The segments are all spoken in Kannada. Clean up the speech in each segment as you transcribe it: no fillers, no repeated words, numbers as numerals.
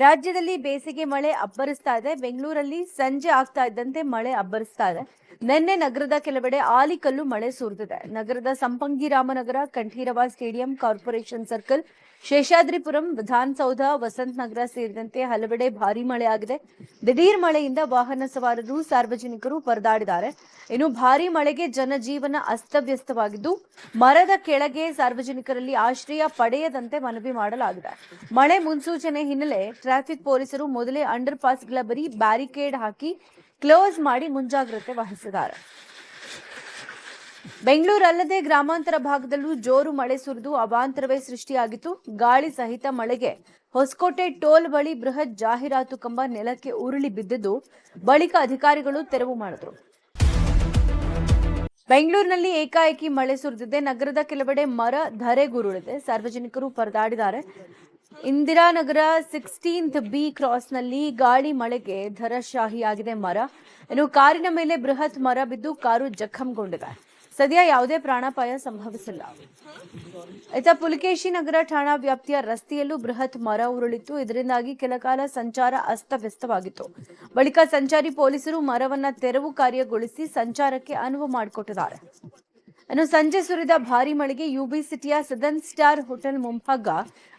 ರಾಜ್ಯದಲ್ಲಿ ಬೇಸಿಗೆ ಮಳೆ ಅಬ್ಬರಿಸ್ತಾ ಇದೆ. ಬೆಂಗಳೂರಲ್ಲಿ ಸಂಜೆ ಆಗ್ತಾ ಇದ್ದಂತೆ ಮಳೆ ಅಬ್ಬರಿಸ್ತಾ ಇದೆ. ನಿನ್ನೆ ನಗರದ ಕೆಲವೆಡೆ ಆಲಿಕಲ್ಲು ಮಳೆ ಸುರಿದಿದೆ. ನಗರದ Sampangiramanagar, Kanteerava stadium, corporation circle, Seshadripuram, Vidhana Soudha, Vasanth Nagar ಸೇರಿದಂತೆ ಹಲವೆಡೆ ಭಾರೀ ಮಳೆ ಆಗಿದೆ. ದಿಢೀರ್ ಮಳೆಯಿಂದ ವಾಹನ ಸವಾರರು, ಸಾರ್ವಜನಿಕರು ಪರದಾಡಿದ್ದಾರೆ. ಇನ್ನು ಭಾರೀ ಮಳೆಗೆ ಜನಜೀವನ ಅಸ್ತವ್ಯಸ್ತವಾಗಿದ್ದು, ಮರದ ಕೆಳಗೆ ಸಾರ್ವಜನಿಕರಲ್ಲಿ ಆಶ್ರಯ ಪಡೆಯದಂತೆ ಮನವಿ ಮಾಡಲಾಗಿದೆ. ಮಳೆ ಮುನ್ಸೂಚನೆ ಹಿನ್ನೆಲೆ ಟ್ರಾಫಿಕ್ ಪೊಲೀಸರು ಮೊದಲೇ ಅಂಡರ್ ಪಾಸ್ಗಳ ಬಳಿ ಬ್ಯಾರಿಕೇಡ್ ಹಾಕಿ ಕ್ಲೋಸ್ ಮಾಡಿ ಮುಂಜಾಗ್ರತೆ ವಹಿಸಿದ್ದಾರೆ. ಬೆಂಗಳೂರಲ್ಲದೆ ಗ್ರಾಮಾಂತರ ಭಾಗದಲ್ಲೂ ಜೋರು ಮಳೆ ಸುರಿದು ಅವಾಂತರವೇ ಸೃಷ್ಟಿಯಾಗಿತ್ತು. ಗಾಳಿ ಸಹಿತ ಮಳೆಗೆ ಹೊಸಕೋಟೆ ಟೋಲ್ ಬಳಿ ಬೃಹತ್ ಜಾಹೀರಾತು ಕಂಬ ನೆಲಕ್ಕೆ ಉರುಳಿ ಬಿದ್ದಿದ್ದು, ಬಳಿಕ ಅಧಿಕಾರಿಗಳು ತೆರವು ಮಾಡಿದ್ರು. ಬೆಂಗಳೂರಿನಲ್ಲಿ ಏಕಾಏಕಿ ಮಳೆ ಸುರಿದಿದೆ. ನಗರದ ಕೆಲವೆಡೆ ಮರ ಧರೆಗುರುಳಿದೆ. ಸಾರ್ವಜನಿಕರು ಪರದಾಡಿದ್ದಾರೆ. ಇಂದಿರಾನಗರ 16th B ಕ್ರಾಸ್ನಲ್ಲಿ ಗಾಳಿ ಮಳೆಗೆ ಧರಶಾಹಿಯಾಗಿದೆ ಮರ. ಇನ್ನು ಕಾರಿನ ಮೇಲೆ ಬೃಹತ್ ಮರ ಬಿದ್ದು ಕಾರು ಜಖಂಗೊಂಡಿದೆ. ಸದ್ಯ ಯಾವುದೇ ಪ್ರಾಣಾಪಾಯ ಸಂಭವಿಸಿಲ್ಲ. ಪುಲಕೇಶಿ ನಗರ ಠಾಣಾ ವ್ಯಾಪ್ತಿಯ ರಸ್ತೆಯಲ್ಲೂ ಬೃಹತ್ ಮರ ಉರುಳಿತ್ತು. ಇದರಿಂದಾಗಿ ಕೆಲಕಾಲ ಸಂಚಾರ ಅಸ್ತವ್ಯಸ್ತವಾಗಿತ್ತು. ಬಳಿಕ ಸಂಚಾರಿ ಪೊಲೀಸರು ಮರವನ್ನ ತೆರವು ಕಾರ್ಯಗೊಳಿಸಿ ಸಂಚಾರಕ್ಕೆ ಅನುವು ಮಾಡಿಕೊಟ್ಟಿದ್ದಾರೆ. ಇನ್ನು ಸಂಜೆ ಸುರಿದ ಭಾರೀ ಮಳೆಗೆ ಯುಬಿ ಸಿಟಿಯ ಸದರ್ನ್ ಸ್ಟಾರ್ ಹೋಟೆಲ್ ಮುಂಭಾಗ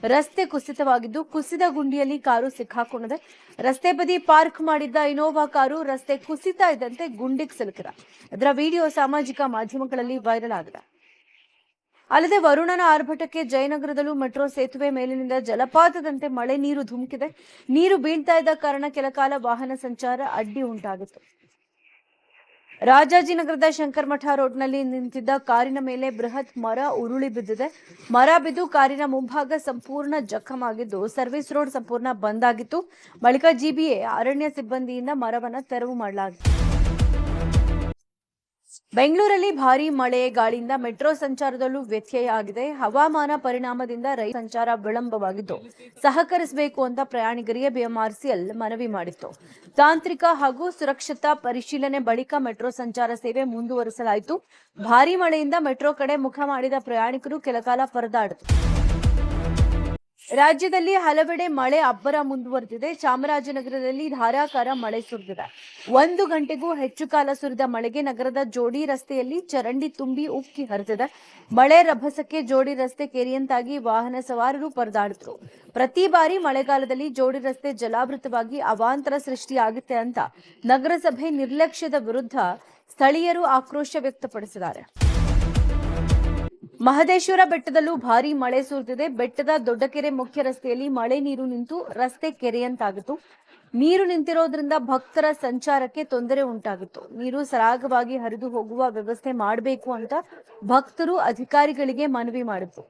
ರಸ್ತೆ ಕುಸಿತವಾಗಿದ್ದು, ಕುಸಿದ ಗುಂಡಿಯಲ್ಲಿ ಕಾರು ಸಿಕ್ಕಾಕೊಂಡಿದೆ. ರಸ್ತೆ ಬದಿ ಪಾರ್ಕ್ ಮಾಡಿದ್ದ ಇನೋವಾ ಕಾರು ರಸ್ತೆ ಕುಸಿತಾ ಇದ್ದಂತೆ ಗುಂಡಿಗೆ ಸಿಲುಕಿದೆ. ಇದರ ವಿಡಿಯೋ ಸಾಮಾಜಿಕ ಮಾಧ್ಯಮಗಳಲ್ಲಿ ವೈರಲ್ ಆಗಿದೆ. ಅಲ್ಲದೆ ವರುಣನ ಆರ್ಭಟಕ್ಕೆ ಜಯನಗರದಲ್ಲೂ ಮೆಟ್ರೋ ಸೇತುವೆ ಮೇಲಿನಿಂದ ಜಲಪಾತದಂತೆ ಮಳೆ ನೀರು ಧುಮುಕಿದೆ. ನೀರು ಬೀಳ್ತಾ ಇದ್ದ ಕಾರಣ ಕೆಲಕಾಲ ವಾಹನ ಸಂಚಾರ ಅಡ್ಡಿ ಉಂಟಾಗಿತ್ತು. ರಾಜಾಜಿನಗರದ ಶಂಕರಮಠ ರೋಡ್ನಲ್ಲಿ ನಿಂತಿದ್ದ ಕಾರಿನ ಮೇಲೆ ಬೃಹತ್ ಮರ ಉರುಳಿ ಬಿದ್ದಿದೆ. ಮರ ಬಿದ್ದು ಕಾರಿನ ಮುಂಭಾಗ ಸಂಪೂರ್ಣ ಜಖಮಾಗಿದ್ದು, ಸರ್ವಿಸ್ ರೋಡ್ ಸಂಪೂರ್ಣ ಬಂದ್ ಆಗಿತ್ತು. ಬಳಿಕ ಜಿಬಿಎ ಅರಣ್ಯ ಸಿಬ್ಬಂದಿಯಿಂದ ಮರವನ್ನು ತೆರವು ಮಾಡಲಾಗಿದೆ. ಬೆಂಗಳೂರಲ್ಲಿ ಭಾರೀ ಮಳೆ ಗಾಳಿಯಿಂದ ಮೆಟ್ರೋ ಸಂಚಾರದಲ್ಲೂ ವ್ಯತ್ಯಯ ಆಗಿದೆ. ಹವಾಮಾನ ಪರಿಣಾಮದಿಂದ ರೈಲು ಸಂಚಾರ ವಿಳಂಬವಾಗಿದ್ದು, ಸಹಕರಿಸಬೇಕು ಅಂತ ಪ್ರಯಾಣಿಕರಿಗೆ ಬಿಎಂಆರ್ಸಿಎಲ್ ಮನವಿ ಮಾಡಿತ್ತು. ತಾಂತ್ರಿಕ ಹಾಗೂ ಸುರಕ್ಷತಾ ಪರಿಶೀಲನೆ ಬಳಿಕ ಮೆಟ್ರೋ ಸಂಚಾರ ಸೇವೆ ಮುಂದುವರಿಸಲಾಯಿತು. ಭಾರೀ ಮಳೆಯಿಂದ ಮೆಟ್ರೋ ಕಡೆ ಮುಖ ಮಾಡಿದ ಪ್ರಯಾಣಿಕರು ಕೆಲಕಾಲ ಪರದಾಡಿದರು. ರಾಜ್ಯದಲ್ಲಿ ಹಲವೆಡೆ ಮಳೆ ಅಬ್ಬರ ಮುಂದುವರೆದಿದೆ. ಚಾಮರಾಜನಗರದಲ್ಲಿ ಧಾರಾಕಾರ ಮಳೆ ಸುರಿದಿದೆ. 1 ಗಂಟೆಗೂ ಹೆಚ್ಚು ಕಾಲ ಸುರಿದ ಮಳೆಗೆ ನಗರದ ಜೋಡಿ ರಸ್ತೆಯಲ್ಲಿ ಚರಂಡಿ ತುಂಬಿ ಉಕ್ಕಿ ಹರಿದಿದೆ. ಮಳೆ ರಭಸಕ್ಕೆ ಜೋಡಿ ರಸ್ತೆ ಕೆರೆಯಂತಾಗಿ ವಾಹನ ಸವಾರರು ಪರದಾಡಿದ್ರು. ಪ್ರತಿ ಬಾರಿ ಮಳೆಗಾಲದಲ್ಲಿ ಜೋಡಿ ರಸ್ತೆ ಜಲಾವೃತವಾಗಿ ಅವಾಂತರ ಸೃಷ್ಟಿಯಾಗುತ್ತೆ ಅಂತ ನಗರಸಭೆ ನಿರ್ಲಕ್ಷ್ಯದ ವಿರುದ್ಧ ಸ್ಥಳೀಯರು ಆಕ್ರೋಶ ವ್ಯಕ್ತಪಡಿಸಿದ್ದಾರೆ. ಮಹದೇಶ್ವರ ಬೆಟ್ಟದಲ್ಲೂ ಭಾರೀ ಮಳೆ ಸುರಿದಿದೆ. ಬೆಟ್ಟದ ದೊಡ್ಡಕೆರೆ ಮುಖ್ಯ ರಸ್ತೆಯಲ್ಲಿ ಮಳೆ ನೀರು ನಿಂತು ರಸ್ತೆ ಕೆರೆಯಂತಾಗಿತ್ತು. ನೀರು ನಿಂತಿರೋದ್ರಿಂದ ಭಕ್ತರ ಸಂಚಾರಕ್ಕೆ ತೊಂದರೆ ಉಂಟಾಗಿತ್ತು. ನೀರು ಸರಾಗವಾಗಿ ಹರಿದು ಹೋಗುವ ವ್ಯವಸ್ಥೆ ಮಾಡಬೇಕು ಅಂತ ಭಕ್ತರು ಅಧಿಕಾರಿಗಳಿಗೆ ಮನವಿ ಮಾಡಿದ್ರು.